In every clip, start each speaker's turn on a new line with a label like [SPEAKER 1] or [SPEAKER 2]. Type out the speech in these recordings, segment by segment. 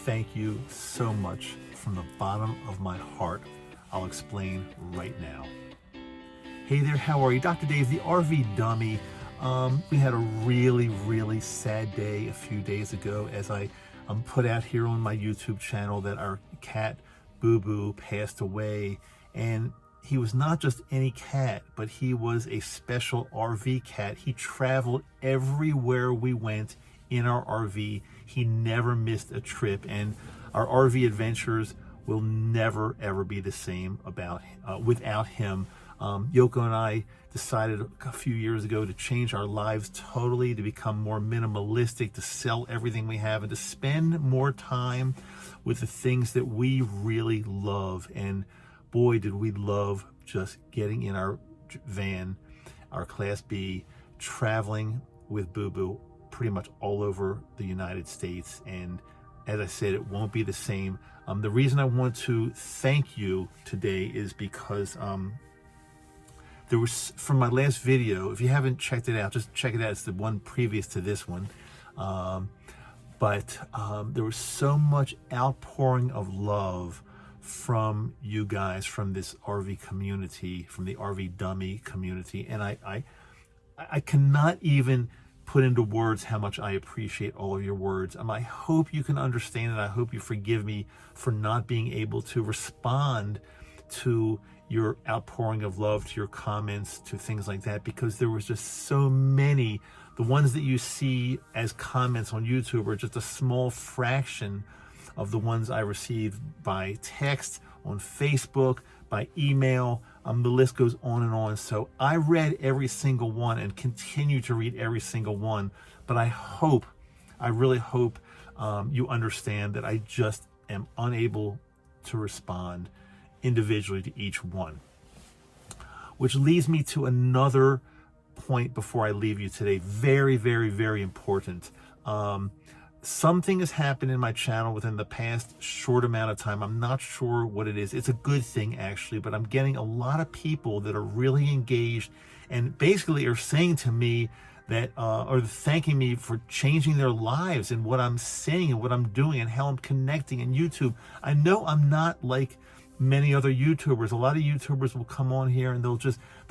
[SPEAKER 1] thank you so much from the bottom of my heart. I'll explain right now. Hey there, how are you? Dr. Dave, the RV Dummy. We had a really sad day a few days ago as I put out here on my YouTube channel that our cat Boo Boo passed away. And he was not just any cat, but he was a special RV cat. He traveled everywhere we went in our RV. He never missed a trip, and our RV adventures will never ever be the same without him. Yoko and I decided a few years ago to change our lives totally, to become more minimalistic, to sell everything we have, and to spend more time with the things that we really love. And boy, did we love just getting in our van, our Class B, traveling with Boo Boo pretty much all over the United States. And as I said, it won't be the same. The reason I want to thank you today is because there was, from my last video, if you haven't checked it out, just check it out. It's the one previous to this one. But there was so much outpouring of love from you guys, from this RV community, from the RV Dummy community. And I cannot even put into words how much I appreciate all of your words. I hope you can understand it. I hope you forgive me for not being able to respond to your outpouring of love, to your comments, to things like that, because there was just so many. The ones that you see as comments on YouTube are just a small fraction of the ones I received by text, on Facebook, by email. The list goes on and on. So I read every single one and continue to read every single one. But I really hope you understand that I just am unable to respond individually to each one. Which leads me to another point before I leave you today. Very important. Something has happened in my channel within the past short amount of time. I'm not sure what it is. It's a good thing, actually, but I'm getting a lot of people that are really engaged and basically are saying to me that, or thanking me for changing their lives and what I'm saying and what I'm doing and how I'm connecting in YouTube. I know I'm not like many other YouTubers. A lot of YouTubers will come on here and they'll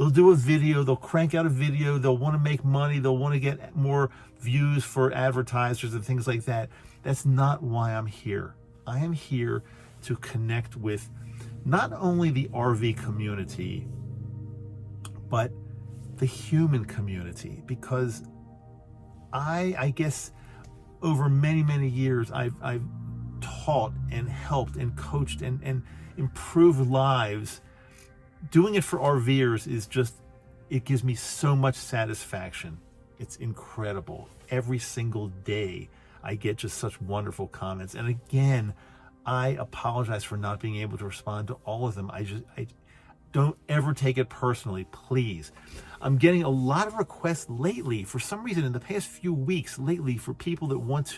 [SPEAKER 1] do a video, they'll crank out a video, they'll want to make money, they'll want to get more views for advertisers and things like that. That's not why I'm here. I am here to connect with not only the RV community, but the human community, because I guess over many years I've taught and helped and coached and improved lives. Doing it for RVers is just, it gives me so much satisfaction. It's incredible. Every single day I get just such wonderful comments. And again, I apologize for not being able to respond to all of them. I don't ever take it personally, please. I'm getting a lot of requests lately, for some reason in the past few weeks lately, for people that want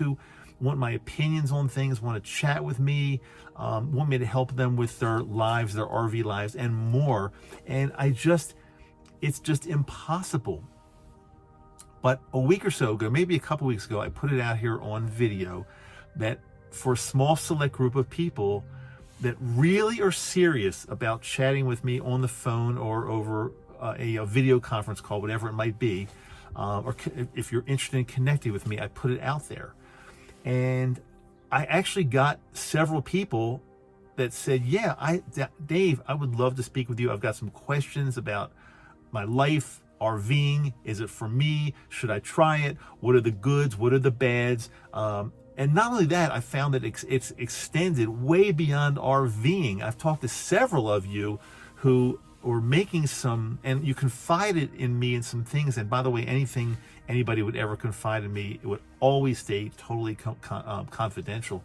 [SPEAKER 1] my opinions on things, want to chat with me, want me to help them with their lives, their RV lives, and more. And it's just impossible. But a week or so ago, maybe a couple weeks ago, I put it out here on video that for a small select group of people that really are serious about chatting with me on the phone or over a video conference call, whatever it might be, or if you're interested in connecting with me, I put it out there. And I actually got several people that said, yeah, Dave, I would love to speak with you. I've got some questions about my life, RVing. Is it for me? Should I try it? What are the goods? What are the bads? And not only that, I found that it's extended way beyond RVing. I've talked to several of you who were making some, and you confided in me in some things. And by the way, anything anybody would ever confide in me, it would always stay totally confidential.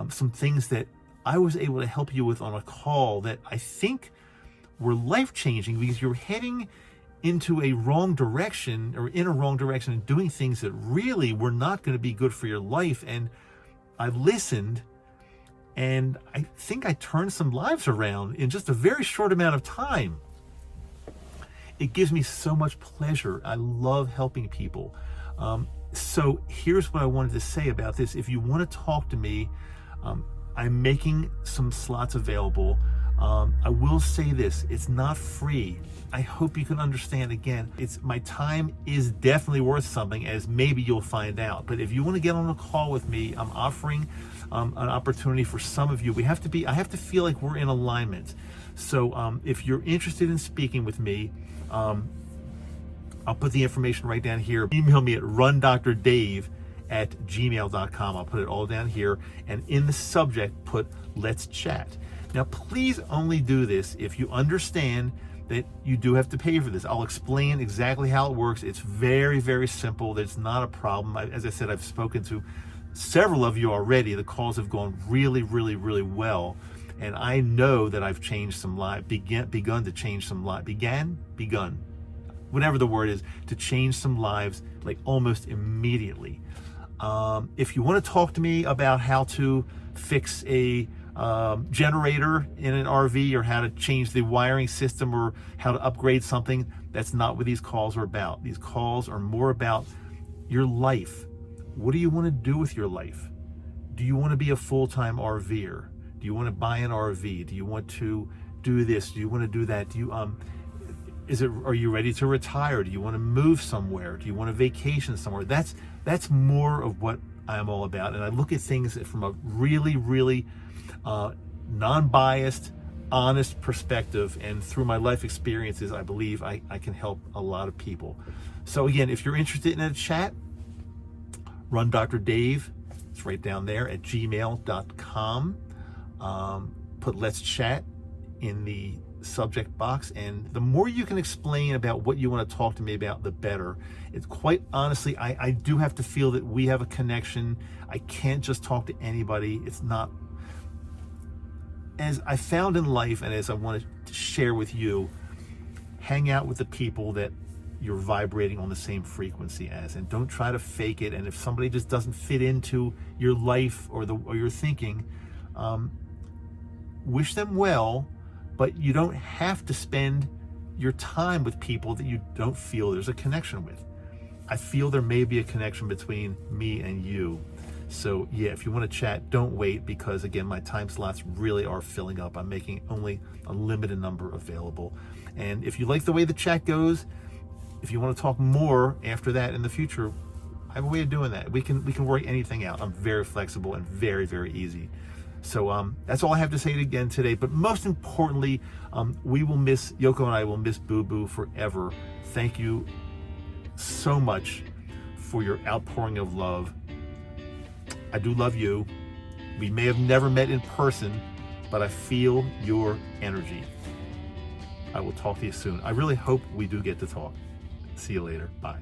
[SPEAKER 1] Some things that I was able to help you with on a call that I think were life-changing, because you're heading into a wrong direction, or in a wrong direction, and doing things that really were not going to be good for your life. And I listened, and I think I turned some lives around in just a very short amount of time. It gives me so much pleasure. I love helping people. So here's what I wanted to say about this. If you want to talk to me, I'm making some slots available. I will say this, it's not free. I hope you can understand, again, my time is definitely worth something, as maybe you'll find out. But if you want to get on a call with me, I'm offering an opportunity for some of you. I have to feel like we're in alignment. So if you're interested in speaking with me, I'll put the information right down here. Email me at rundrdave@gmail.com. I'll put it all down here, and in the subject put "Let's Chat." Now, please only do this if you understand that you do have to pay for this. I'll explain exactly how it works. It's very, very simple. There's not a problem. As I said, I've spoken to several of you already. The calls have gone really, really, really well. And I know that I've changed some lives, begun to change some lives, begun, whatever the word is, to change some lives like almost immediately. If you want to talk to me about how to fix a generator in an RV, or how to change the wiring system, or how to upgrade something, that's not what these calls are about. These calls are more about your life. What do you want to do with your life? Do you want to be a full-time RVer? Do you want to buy an RV? Do you want to do this? Do you want to do that? Do you are you ready to retire? Do you want to move somewhere? Do you want to vacation somewhere? That's more of what I'm all about. And I look at things from a really, really non-biased, honest perspective. And through my life experiences, I believe I can help a lot of people. So again, if you're interested in a chat, Run Dr. Dave, it's right down there at gmail.com. Put "Let's Chat" in the subject box, and the more you can explain about what you want to talk to me about, the better. It's quite honestly, I do have to feel that we have a connection. I can't just talk to anybody. It's not, as I found in life, and as I want to share with you, hang out with the people that you're vibrating on the same frequency as, and don't try to fake it. And if somebody just doesn't fit into your life or your thinking, wish them well, but you don't have to spend your time with people that you don't feel there's a connection with. I feel there may be a connection between me and you. So yeah, if you want to chat, don't wait, because again, my time slots really are filling up. I'm making only a limited number available. And if you like the way the chat goes, if you want to talk more after that in the future, I have a way of doing that. We can work anything out. I'm very flexible and very, very easy. So that's all I have to say again today. But most importantly, we will miss, Yoko and I will miss Boo Boo forever. Thank you so much for your outpouring of love. I do love you. We may have never met in person, but I feel your energy. I will talk to you soon. I really hope we do get to talk. See you later. Bye.